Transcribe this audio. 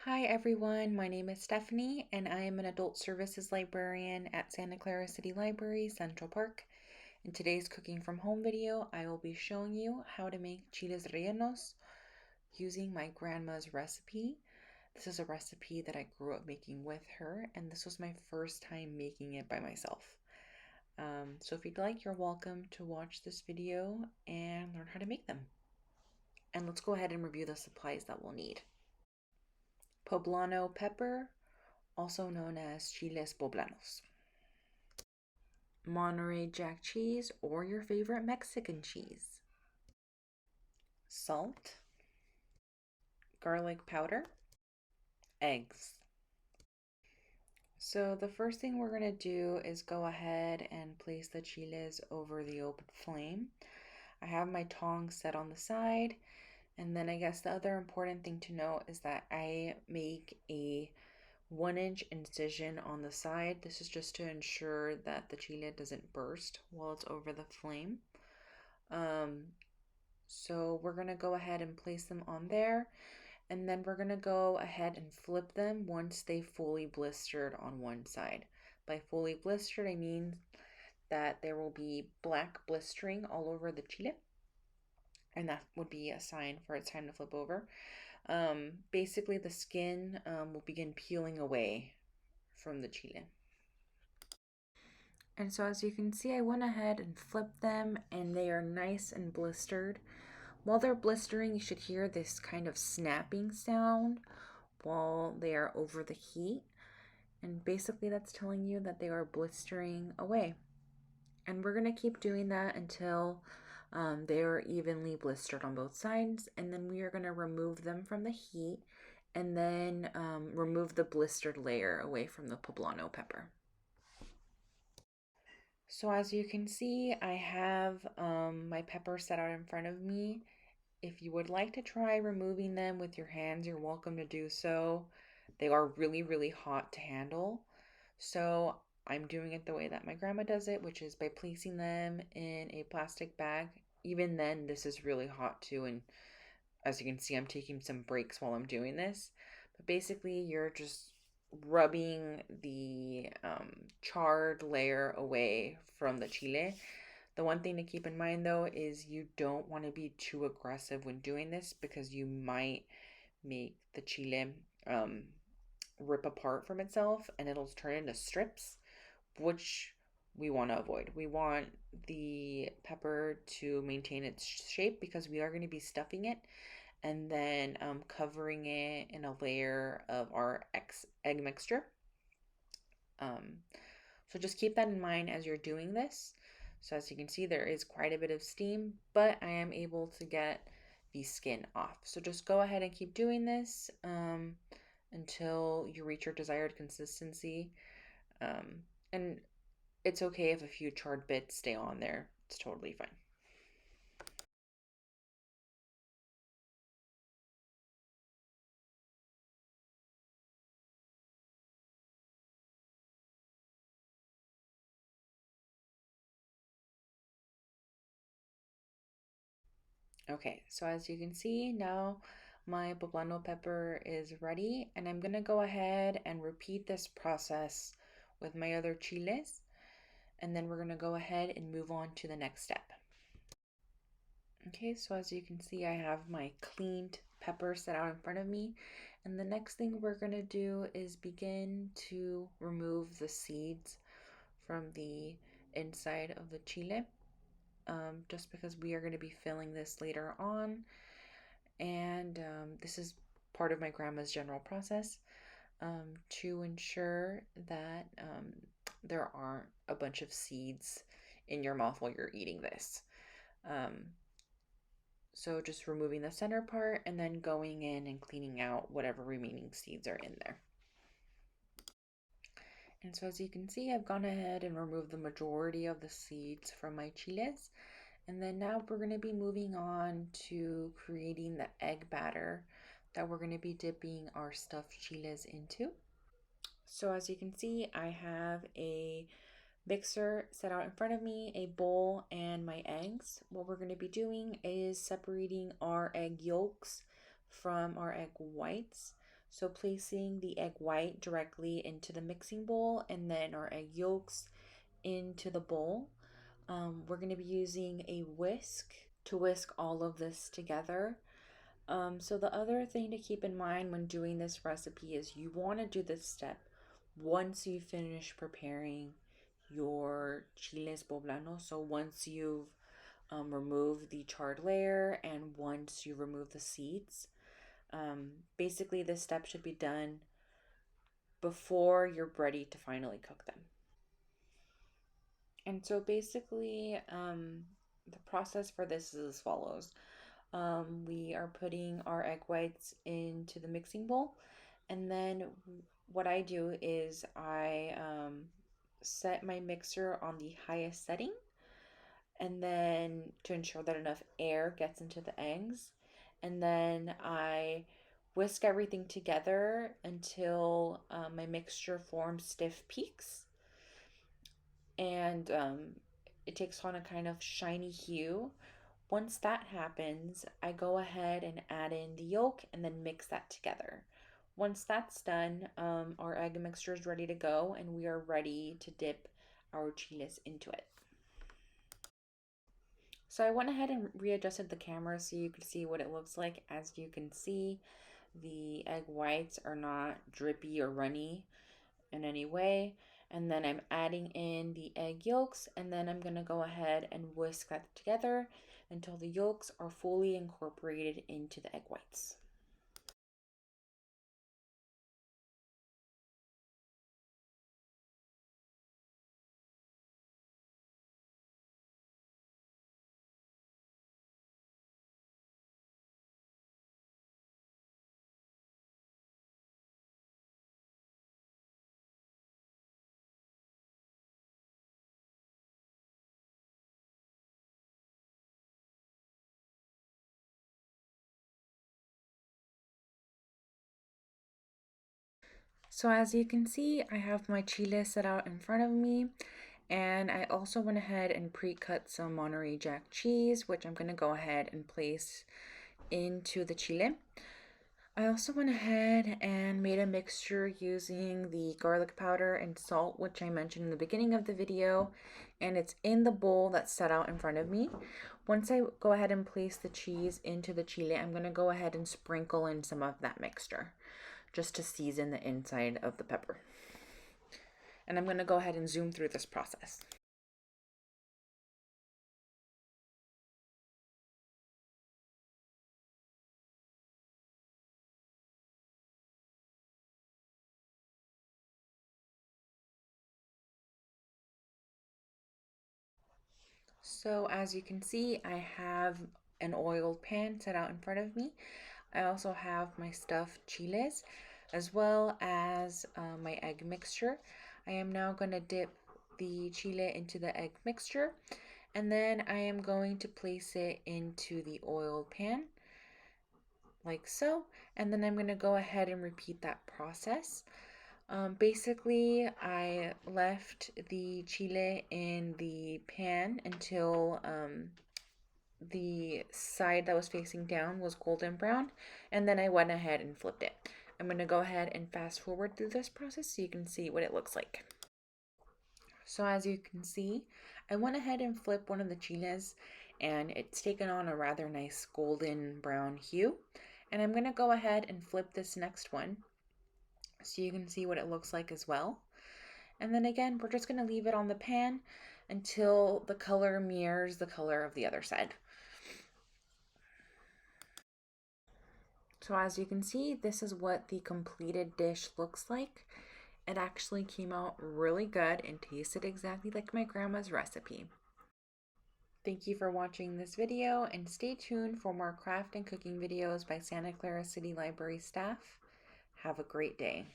Hi everyone, my name is Stephanie and I am an adult services librarian at Santa Clara City Library, Central Park. In today's cooking from home video, I will be showing you how to make chiles rellenos using my grandma's recipe. This is a recipe that I grew up making with her, and this was my first time making it by myself. So if you'd like, you're welcome to watch this video and learn how to make them. And let's go ahead and review the supplies that we'll need. Poblano pepper, also known as chiles poblanos. Monterey Jack cheese or your favorite Mexican cheese. Salt, garlic powder, eggs. So the first thing we're going to do is go ahead and place the chiles over the open flame. I have my tongs set on the side, and then I guess the other important thing to note is that I make a 1-inch incision on the side. This is just to ensure that the chile doesn't burst while it's over the flame. So we're going to go ahead and place them on there, and then we're going to go ahead and flip them once they fully blistered on one side. By fully blistered, I mean that there will be black blistering all over the chile, and that would be a sign for it's time to flip over. Basically, the skin will begin peeling away from the chile. And so as you can see, I went ahead and flipped them, and they are nice and blistered. While they're blistering, you should hear this kind of snapping sound while they are over the heat. And basically that's telling you that they are blistering away. And we're going to keep doing that until they are evenly blistered on both sides. And then we are going to remove them from the heat and then remove the blistered layer away from the poblano pepper. So as you can see, I have my pepper set out in front of me. If you would like to try removing them with your hands, you're welcome to do so. They are really, really hot to handle. So I'm doing it the way that my grandma does it, which is by placing them in a plastic bag. Even then, this is really hot too. And as you can see, I'm taking some breaks while I'm doing this. But basically, you're just rubbing the charred layer away from the chile. The one thing to keep in mind though is you don't want to be too aggressive when doing this because you might make the chile rip apart from itself and it'll turn into strips, which we want to avoid. We want the pepper to maintain its shape because we are going to be stuffing it and then covering it in a layer of our egg mixture. So just keep that in mind as you're doing this. So as you can see, there is quite a bit of steam, but I am able to get the skin off. So just go ahead and keep doing this until you reach your desired consistency. And it's okay if a few charred bits stay on there. It's totally fine. Okay, so as you can see now, my poblano pepper is ready, and I'm gonna go ahead and repeat this process with my other chiles, and then we're gonna go ahead and move on to the next step. Okay, so as you can see, I have my cleaned pepper set out in front of me, and the next thing we're gonna do is begin to remove the seeds from the inside of the chile. Just because we are going to be filling this later on, and this is part of my grandma's general process to ensure that there aren't a bunch of seeds in your mouth while you're eating this. So just removing the center part and then going in and cleaning out whatever remaining seeds are in there. And so as you can see, I've gone ahead and removed the majority of the seeds from my chiles. And then now we're going to be moving on to creating the egg batter that we're going to be dipping our stuffed chiles into. So as you can see, I have a mixer set out in front of me, a bowl, and my eggs. What we're going to be doing is separating our egg yolks from our egg whites. So placing the egg white directly into the mixing bowl and then our egg yolks into the bowl. We're going to be using a whisk to whisk all of this together. So the other thing to keep in mind when doing this recipe is you want to do this step once you finish preparing your chiles poblano. So once you've removed the charred layer and once you remove the seeds, basically this step should be done before you're ready to finally cook them. And so basically, the process for this is as follows. We are putting our egg whites into the mixing bowl, and then what I do is I set my mixer on the highest setting, and then to ensure that enough air gets into the eggs, and then I whisk everything together until my mixture forms stiff peaks, and it takes on a kind of shiny hue. Once that happens, I go ahead and add in the yolk and then mix that together. Once that's done, our egg mixture is ready to go and we are ready to dip our chiles into it. So I went ahead and readjusted the camera so you could see what it looks like. As you can see, the egg whites are not drippy or runny in any way. And then I'm adding in the egg yolks, and then I'm going to go ahead and whisk that together until the yolks are fully incorporated into the egg whites. So as you can see, I have my chile set out in front of me, and I also went ahead and pre-cut some Monterey Jack cheese, which I'm going to go ahead and place into the chile. I also went ahead and made a mixture using the garlic powder and salt, which I mentioned in the beginning of the video, and it's in the bowl that's set out in front of me. Once I go ahead and place the cheese into the chile, I'm going to go ahead and sprinkle in some of that mixture just to season the inside of the pepper. And I'm going to go ahead and zoom through this process. So as you can see, I have an oiled pan set out in front of me. I also have my stuffed chiles as well as my egg mixture. I am now going to dip the chile into the egg mixture, and then I am going to place it into the oiled pan like so, and then I'm going to go ahead and repeat that process. Basically, I left the chile in the pan until the side that was facing down was golden brown, and then I went ahead and flipped it. I'm going to go ahead and fast forward through this process so you can see what it looks like. So as you can see, I went ahead and flipped one of the chiles, and it's taken on a rather nice golden brown hue. And I'm going to go ahead and flip this next one so you can see what it looks like as well. And then again, we're just going to leave it on the pan until the color mirrors the color of the other side. So as you can see, this is what the completed dish looks like. It actually came out really good and tasted exactly like my grandma's recipe. Thank you for watching this video, and stay tuned for more craft and cooking videos by Santa Clara City Library staff. Have a great day.